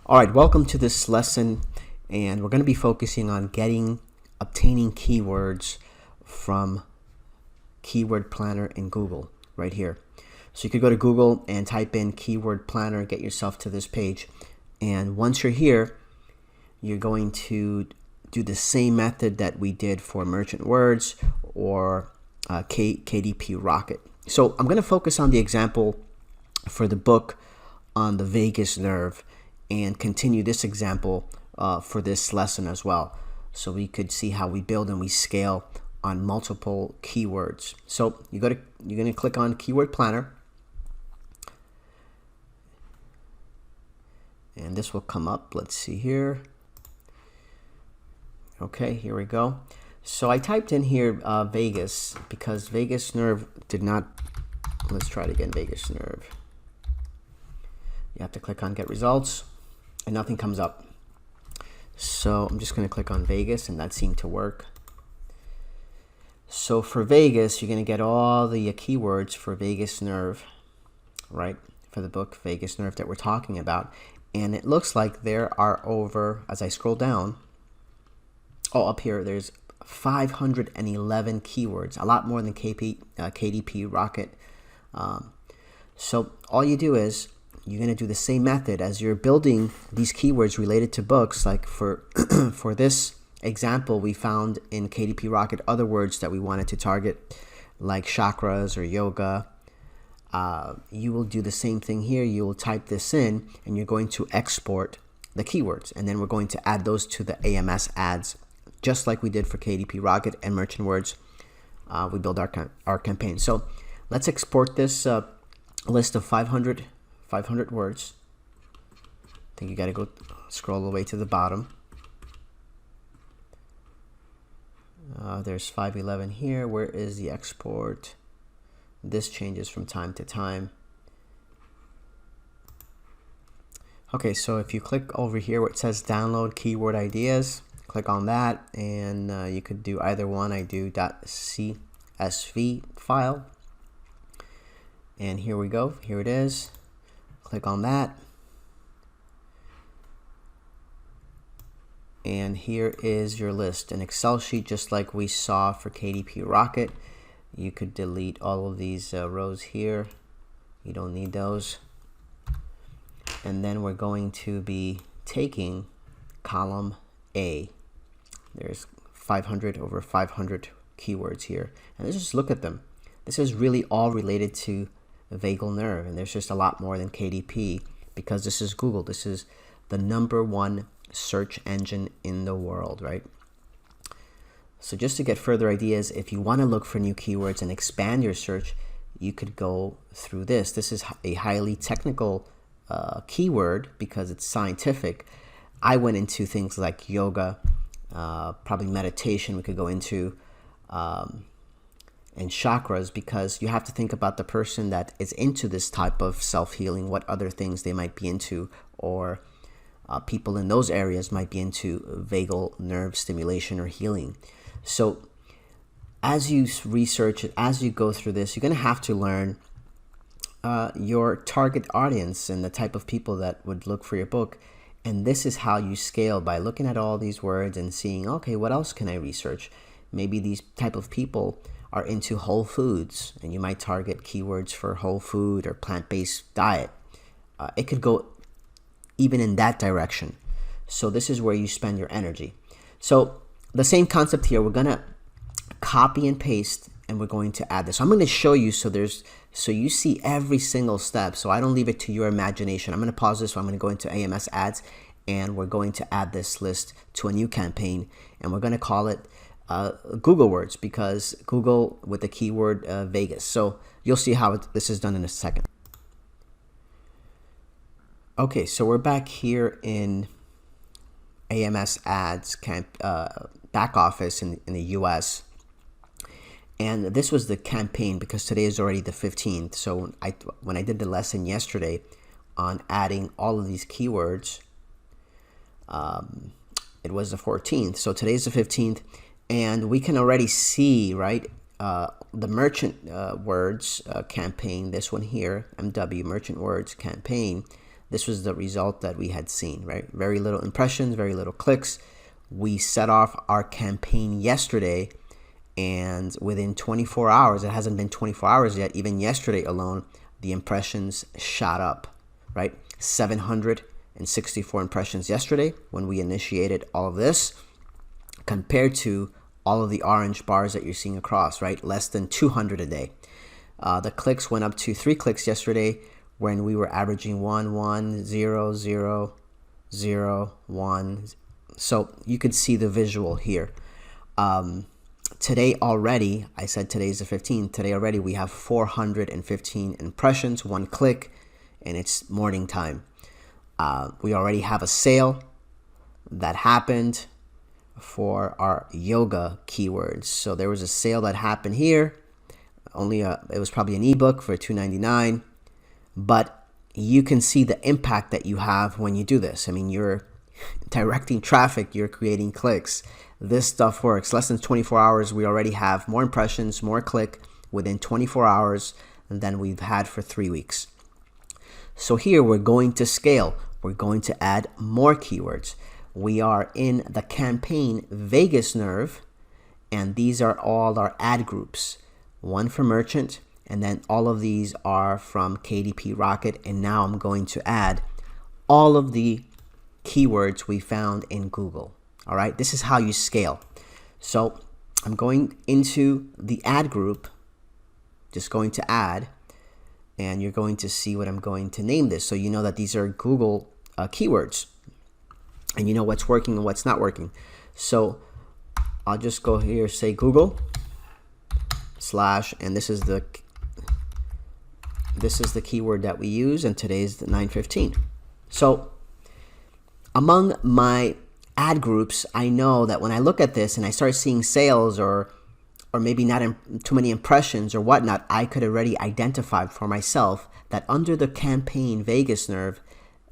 All right, welcome to this lesson, and we're going to be focusing on obtaining keywords from Keyword Planner in Google right here. So you could go to Google and type in Keyword Planner, get yourself to this page, and once you're here, you're going to do the same method that we did for Merchant Words or KDP Rocket. So I'm going to focus on the example for the book on the vagus nerve and continue this example for this lesson as well, so we could see how we build and we scale on multiple keywords. So you're going to click on Keyword Planner, and this will come up. Let's see here. Okay, here we go. So I typed in here vagus because vagus nerve did not. Let's try it again. Vagus nerve. You have to click on Get Results, and nothing comes up. So I'm just going to click on Vegas, and that seemed to work. So for Vegas, you're going to get all the keywords for vagus nerve, right? For the book Vagus Nerve that we're talking about. And it looks like there are over, as I scroll down, up here, there's 511 keywords, a lot more than KDP Rocket. So all you do is, you're going to do the same method as you're building these keywords related to books. Like for for this example, we found in KDP Rocket other words that we wanted to target, like chakras or yoga. You will do the same thing here. You will type this in, and you're going to export the keywords, and then we're going to add those to the AMS ads, just like we did for KDP Rocket and Merchant Words. We build our campaign. So let's export this list of 500 words. I think you got to go scroll all the way to the bottom. There's 511 here. Where is the export? This changes from time to time. Okay, so if you click over here where it says download keyword ideas, click on that, and you could do either one. I do .csv file, and here we go. Here it is. Click on that, and here is your list, an Excel sheet just like we saw for KDP Rocket. You could delete all of these rows here. You don't need those. And then we're going to be taking column A. There's over 500 keywords here, and let's just look at them. This is really all related to vagal nerve, and there's just a lot more than KDP because this is Google. This is the #1 search engine in the world, right? So just to get further ideas, if you want to look for new keywords and expand your search, you could go through this. This is a highly technical keyword because it's scientific. I went into things like yoga, probably meditation we could go into, and chakras, because you have to think about the person that is into this type of self-healing, what other things they might be into, or people in those areas might be into vagal nerve stimulation or healing. So as you research it, as you go through this, you're going to have to learn your target audience and the type of people that would look for your book. And this is how you scale, by looking at all these words and seeing, okay, what else can I research? Maybe these type of people are into whole foods, and you might target keywords for whole food or plant-based diet. It could go even in that direction. So this is where you spend your energy. So the same concept here, we're going to copy and paste, and we're going to add this. So I'm going to show you so you see every single step, so I don't leave it to your imagination. I'm going to pause this. So I'm going to go into AMS ads, and we're going to add this list to a new campaign, and we're going to call it Google words, because Google with the keyword Vegas. So you'll see how this is done in a second. Okay, so we're back here in AMS ads back office in the US, and this was the campaign because today is already the 15th. So when I did the lesson yesterday on adding all of these keywords, it was the 14th. So today's the 15th. And we can already see, right, the Merchant Words campaign, this one here, MW Merchant Words campaign, this was the result that we had seen, right? Very little impressions, very little clicks. We set off our campaign yesterday, and within 24 hours, it hasn't been 24 hours yet, even yesterday alone, the impressions shot up, right? 764 impressions yesterday when we initiated all of this, compared to all of the orange bars that you're seeing across, right? Less than 200 a day. The clicks went up to 3 clicks yesterday when we were averaging 1, 1, 0, 0, 0, 1. So you could see the visual here. Today already, I said today's the 15th. Today already we have 415 impressions, 1 click, and it's morning time. We already have a sale that happened for our yoga keywords. So there was a sale that happened here. It was probably an ebook for $2.99, but you can see the impact that you have when you do this. I mean, you're directing traffic, you're creating clicks. This stuff works. Less than 24 hours, we already have more impressions, more click within 24 hours than we've had for 3 weeks. So here we're going to scale. We're going to add more keywords. We are in the campaign Vagus Nerve, and these are all our ad groups. One for merchant, and then all of these are from KDP Rocket. And now I'm going to add all of the keywords we found in Google. All right, this is how you scale. So I'm going into the ad group, just going to add, and you're going to see what I'm going to name this. So you know that these are Google keywords, and you know what's working and what's not working. So I'll just go here, say Google / and this is the keyword that we use, and today's the 9/15. So among my ad groups, I know that when I look at this and I start seeing sales or maybe not too many impressions or whatnot, I could already identify for myself that under the campaign Vagus Nerve,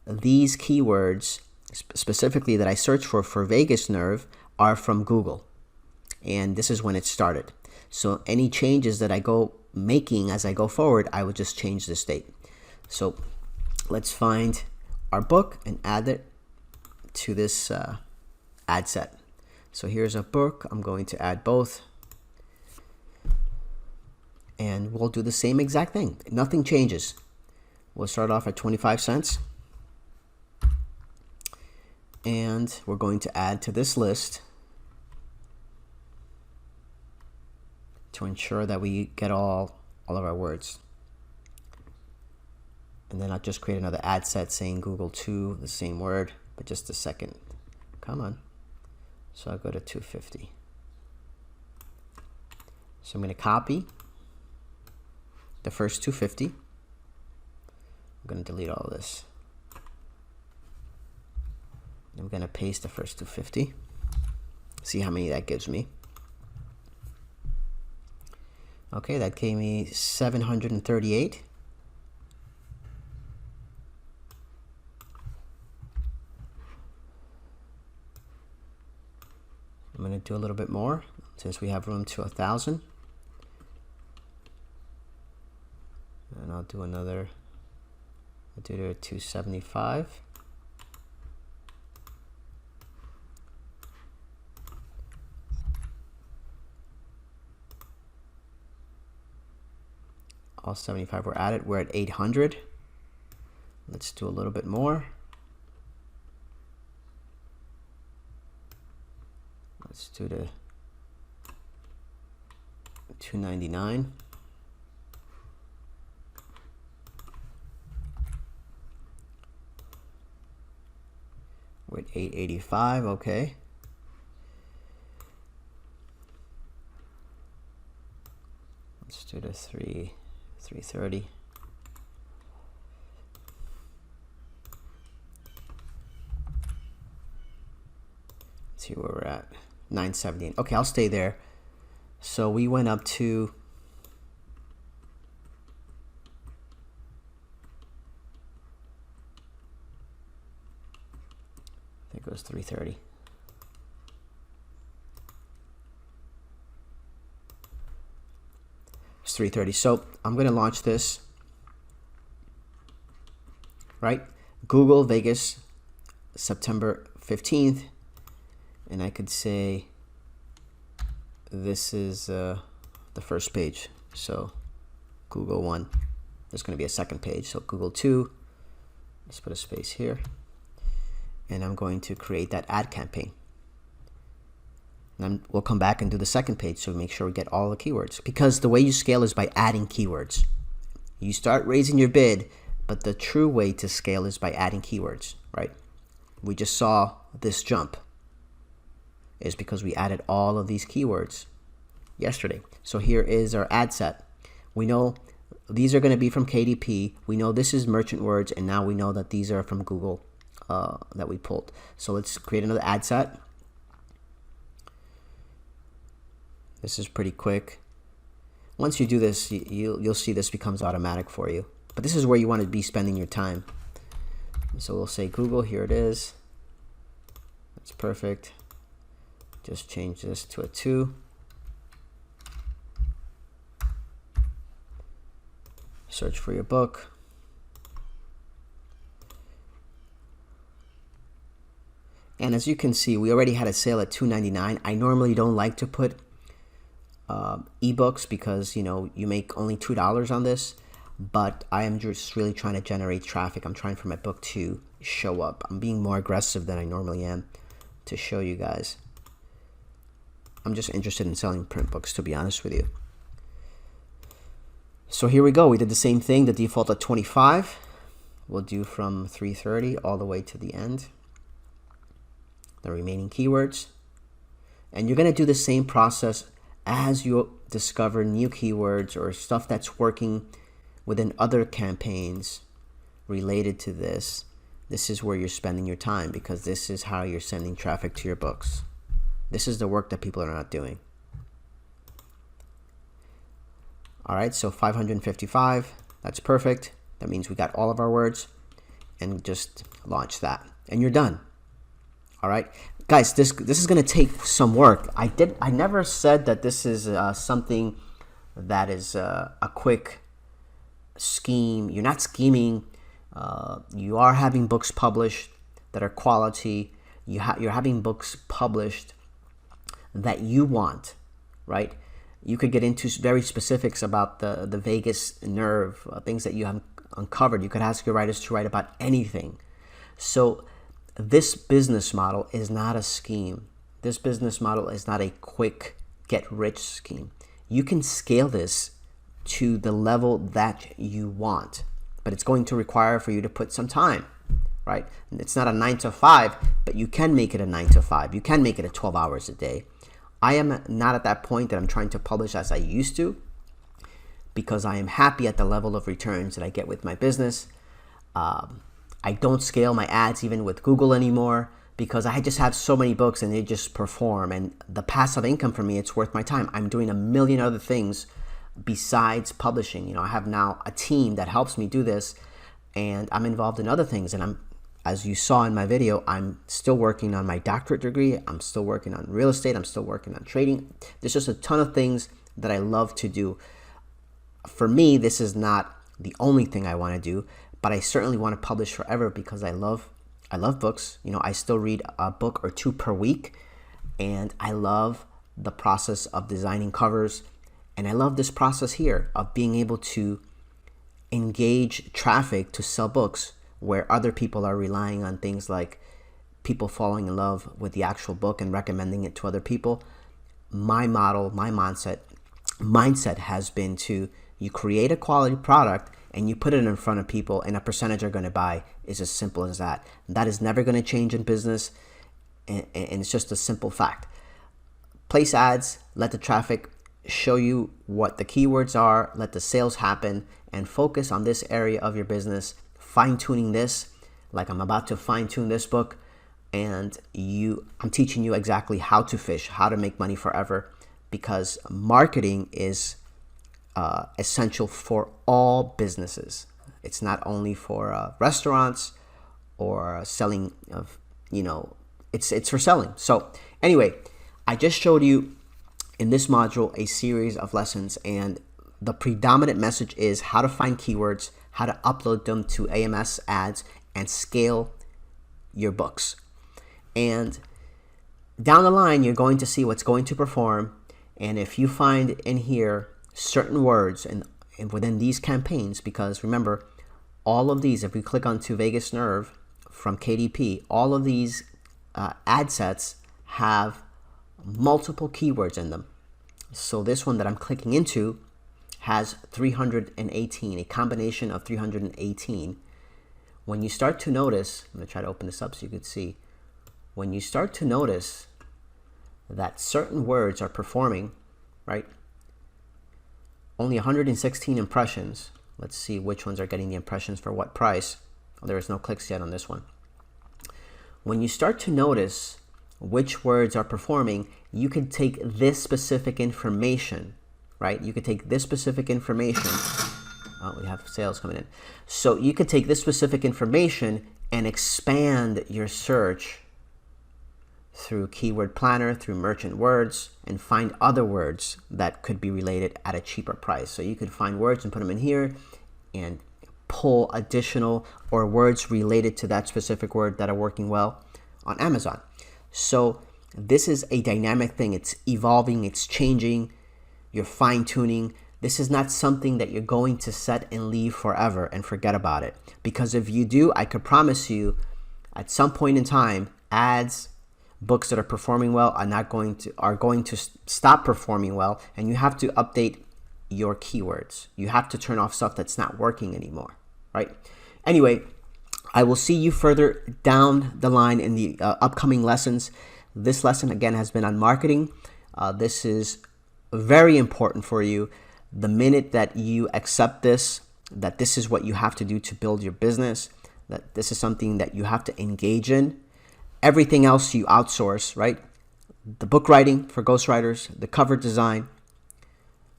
these keywords specifically that I search for Vagus Nerve are from Google. And this is when it started. So any changes that I go making as I go forward, I would just change this date. So let's find our book and add it to this ad set. So here's a book. I'm going to add both. And we'll do the same exact thing. Nothing changes. We'll start off at 25 cents. And we're going to add to this list to ensure that we get all of our words. And then I'll just create another ad set saying Google 2, the same word, but just a second. Come on. So I'll go to 250. So I'm going to copy the first 250. I'm going to delete all of this. I'm going to paste the first 250. See how many that gives me. Okay, that gave me 738. I'm going to do a little bit more since we have room to 1,000. And I'll do another, I'll do it at 275. All 75 were added. We're at 800. Let's do a little bit more. Let's do the 299. We're at 885. Okay. Let's do the 330. Let's see where we're at. 978. Okay, I'll stay there. So we went up to I think it was 330. It's 330. So I'm going to launch this. Right? Google Vegas, September 15th, and I could say this is the first page. So Google 1, there's going to be a second page. So Google 2, let's put a space here, and I'm going to create that ad campaign. And then we'll come back and do the second page, so make sure we get all the keywords, because the way you scale is by adding keywords. You start raising your bid, but the true way to scale is by adding keywords, right? We just saw this jump is because we added all of these keywords yesterday. So here is our ad set. We know these are going to be from KDP. We know this is merchant words, and now we know that these are from Google that we pulled. So let's create another ad set. This is pretty quick. Once you do this, you'll see this becomes automatic for you. But this is where you want to be spending your time. So we'll say Google, here it is. That's perfect. Just change this to a 2. Search for your book. And as you can see, we already had a sale at $2.99. I normally don't like to put ebooks because, you know, you make only $2 on this, but I am just really trying to generate traffic. I'm trying for my book to show up. I'm being more aggressive than I normally am to show you guys. I'm just interested in selling print books, to be honest with you. So here we go. We did the same thing. The default at 25. We'll do from 3:30 all the way to the end. The remaining keywords. And you're going to do the same process as you discover new keywords or stuff that's working within other campaigns related to this. This is where you're spending your time, because this is how you're sending traffic to your books. This is the work that people are not doing. All right, so 555, that's perfect. That means we got all of our words, and just launch that, and you're done. All right, guys, this is going to take some work. I never said that this is something that is a quick scheme. You're not scheming. You are having books published that are quality. You're having books published that you want, right? You could get into very specifics about the vagus nerve, things that you have uncovered. You could ask your writers to write about anything. So this business model is not a scheme. This business model is not a quick get-rich scheme. You can scale this to the level that you want, but it's going to require for you to put some time, right? It's not a 9 to 5, but you can make it a 9 to 5. You can make it a 12 hours a day. I am not at that point that I'm trying to publish as I used to, because I am happy at the level of returns that I get with my business. I don't scale my ads even with Google anymore, because I just have so many books and they just perform. And the passive income for me, it's worth my time. I'm doing a million other things besides publishing. You know, I have now a team that helps me do this, and I'm involved in other things. And as you saw in my video, I'm still working on my doctorate degree. I'm still working on real estate. I'm still working on trading. There's just a ton of things that I love to do. For me, this is not the only thing I want to do, but I certainly want to publish forever, because I love books. You know, I still read a book or two per week, and I love the process of designing covers. And I love this process here of being able to engage traffic to sell books, where other people are relying on things like people falling in love with the actual book and recommending it to other people. My model, my mindset has been to, you create a quality product and you put it in front of people, and a percentage are going to buy. Is as simple as that. That is never going to change in business, and it's just a simple fact. Place ads, let the traffic show you what the keywords are, let the sales happen, and focus on this area of your business, fine-tuning this, like I'm about to fine-tune this book, and I'm teaching you exactly how to fish, how to make money forever, because marketing is essential for all businesses. It's not only for restaurants or selling of, it's for selling. So anyway, I just showed you in this module a series of lessons, and the predominant message is how to find keywords, how to upload them to AMS ads, and scale your books. And down the line, you're going to see what's going to perform. And if you find in here certain words and within these campaigns, because remember, all of these, if we click onto Vagus Nerve from KDP, all of these ad sets have multiple keywords in them. So this one that I'm clicking into has 318, a combination of 318. When you start to notice, I'm going to try to open this up so you can see, when you start to notice that certain words are performing, right? Only 116 impressions. Let's see which ones are getting the impressions for what price. Oh, there is no clicks yet on this one. When you start to notice which words are performing, you could take this specific information, right? You could take this specific information. Oh, we have sales coming in. So you could take this specific information and expand your search through Keyword Planner, through Merchant Words, and find other words that could be related at a cheaper price. So you could find words and put them in here and pull additional or words related to that specific word that are working well on Amazon. So this is a dynamic thing. It's evolving, it's changing, you're fine-tuning. This is not something that you're going to set and leave forever and forget about it. Because if you do, I could promise you at some point in time, ads, books that are performing well are going to stop performing well, and you have to update your keywords. You have to turn off stuff that's not working anymore, right? Anyway, I will see you further down the line in the upcoming lessons. This lesson again has been on marketing. This is very important for you. The minute that you accept this, that this is what you have to do to build your business, that this is something that you have to engage in, everything else you outsource, right? The book writing for ghostwriters, the cover design.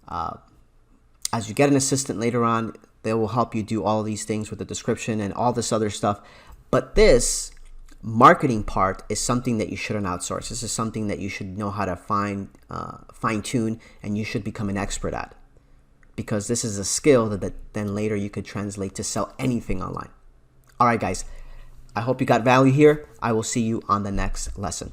As you get an assistant later on, they will help you do all of these things with the description and all this other stuff. But this marketing part is something that you shouldn't outsource. This is something that you should know how to fine-tune, and you should become an expert at. Because this is a skill that then later you could translate to sell anything online. All right, guys. I hope you got value here. I will see you on the next lesson.